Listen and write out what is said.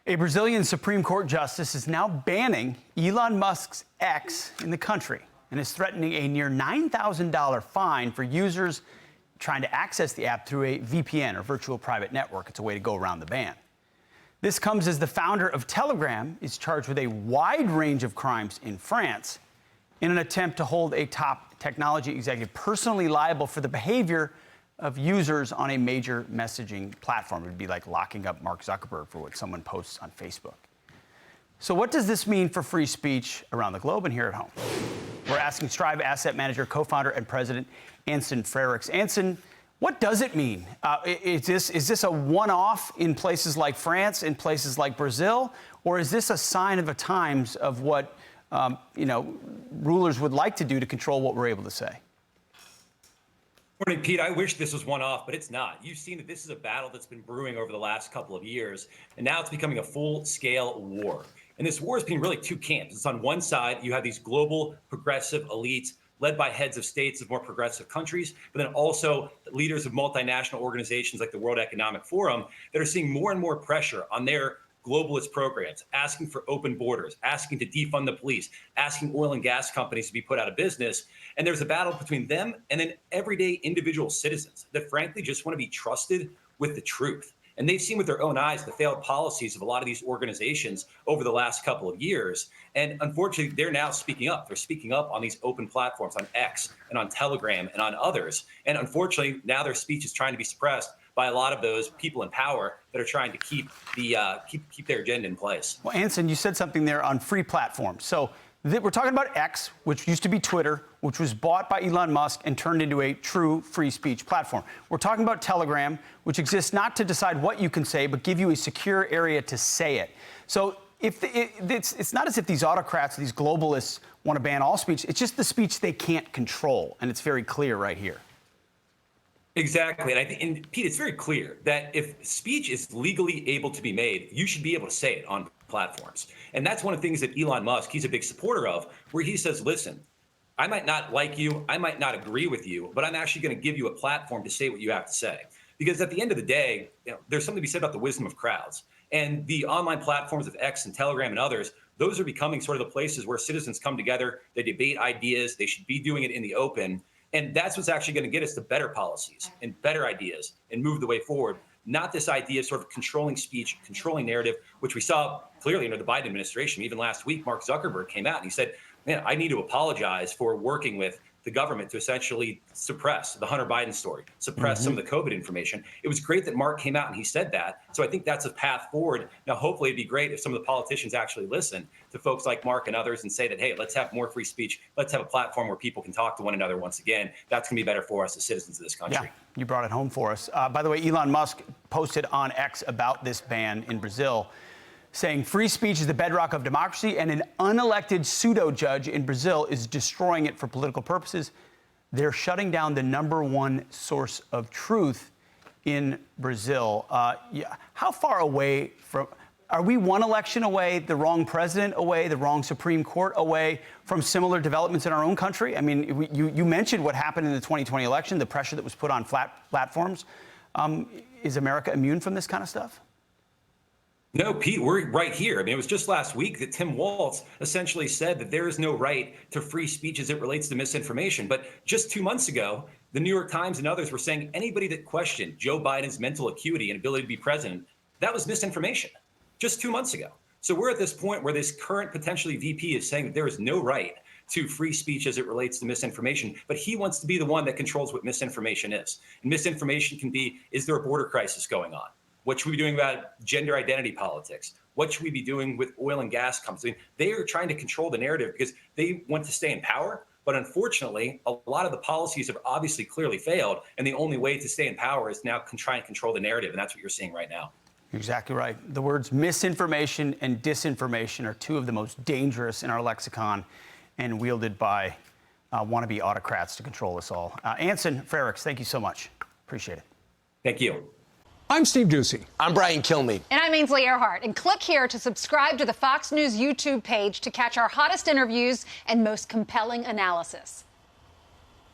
A Brazilian Supreme Court justice is now banning Elon Musk's X in the country and is threatening a near $9,000 fine for users trying to access the app through a VPN, or virtual private network. It's a way to go around the ban. This comes as the founder of Telegram is charged with a wide range of crimes in France in an attempt to hold a top technology executive personally liable for the behavior of users on a major messaging platform. It would be like locking up Mark Zuckerberg for what someone posts on Facebook. So what does this mean for free speech around the globe and here at home? We're asking Strive Asset Manager, co-founder and president Anson Frericks. Anson, what does it mean? Is this a one-off in places like France, in places like Brazil, or is this a sign of the times of what rulers would like to do to control what we're able to say? Morning, Pete. I wish this was one-off, but it's not. You've seen that this is a battle that's been brewing over the last couple of years, and now it's becoming a full-scale war. And this war is being really two camps. It's on one side, you have these global progressive elites led by heads of states of more progressive countries, but then also leaders of multinational organizations like the World Economic Forum that are seeing more and more pressure on their globalist programs, asking for open borders, asking to defund the police, asking oil and gas companies to be put out of business. And there's a battle between them and then everyday individual citizens that frankly just want to be trusted with the truth. And they've seen with their own eyes the failed policies of a lot of these organizations over the last couple of years. And unfortunately, they're now speaking up. They're speaking up on these open platforms, on X and on Telegram and on others. And unfortunately, now their speech is trying to be suppressed by a lot of those people in power that are trying to keep their agenda in place. Well, Anson, you said something there on free platforms. So we're talking about X, which used to be Twitter, which was bought by Elon Musk and turned into a true free speech platform. We're talking about Telegram, which exists not to decide what you can say, but give you a secure area to say it. So it's not as if these autocrats, these globalists want to ban all speech. It's just the speech they can't control. And it's very clear right here. Exactly. And Pete, it's very clear that if speech is legally able to be made, you should be able to say it on platforms. And that's one of the things that Elon Musk, he's a big supporter of, where he says, listen, I might not like you, I might not agree with you, but I'm actually going to give you a platform to say what you have to say. Because at the end of the day, there's something to be said about the wisdom of crowds. And the online platforms of X and Telegram and others, those are becoming sort of the places where citizens come together, they debate ideas, they should be doing it in the open. And that's what's actually going to get us to better policies and better ideas and move the way forward, not this idea of sort of controlling speech, controlling narrative, which we saw clearly under the Biden administration. Even last week, Mark Zuckerberg came out and he said, man, I need to apologize for working with the government to essentially suppress the Hunter Biden story, suppress some of the COVID information. It was great that Mark came out and he said that. So I think that's a path forward. Now, hopefully it'd be great if some of the politicians actually listen to folks like Mark and others and say that, hey, let's have more free speech. Let's have a platform where people can talk to one another once again. That's going to be better for us as citizens of this country. Yeah, you brought it home for us. By the way, Elon Musk posted on X about this ban in Brazil, saying free speech is the bedrock of democracy and an unelected pseudo-judge in Brazil is destroying it for political purposes. They're shutting down the #1 source of truth in Brazil. How far away from, are we one election away, the wrong president away, the wrong Supreme Court away from similar developments in our own country? I mean, you mentioned what happened in the 2020 election, the pressure that was put on platforms. Is America immune from this kind of stuff? No, Pete, we're right here. I mean, it was just last week that Tim Walz essentially said that there is no right to free speech as it relates to misinformation. But just 2 months ago, the New York Times and others were saying anybody that questioned Joe Biden's mental acuity and ability to be president, that was misinformation just 2 months ago. So we're at this point where this current potentially VP is saying that there is no right to free speech as it relates to misinformation, but he wants to be the one that controls what misinformation is. And misinformation can be, is there a border crisis going on? What should we be doing about gender identity politics? What should we be doing with oil and gas companies? I mean, they are trying to control the narrative because they want to stay in power. But unfortunately, a lot of the policies have obviously clearly failed. And the only way to stay in power is now try and control the narrative. And that's what you're seeing right now. You're exactly right. The words misinformation and disinformation are two of the most dangerous in our lexicon and wielded by wannabe autocrats to control us all. Anson Frericks, thank you so much. Appreciate it. Thank you. I'm Steve Doocy. I'm Brian Kilmeade. And I'm Ainsley Earhart. And click here to subscribe to the Fox News YouTube page to catch our hottest interviews and most compelling analysis.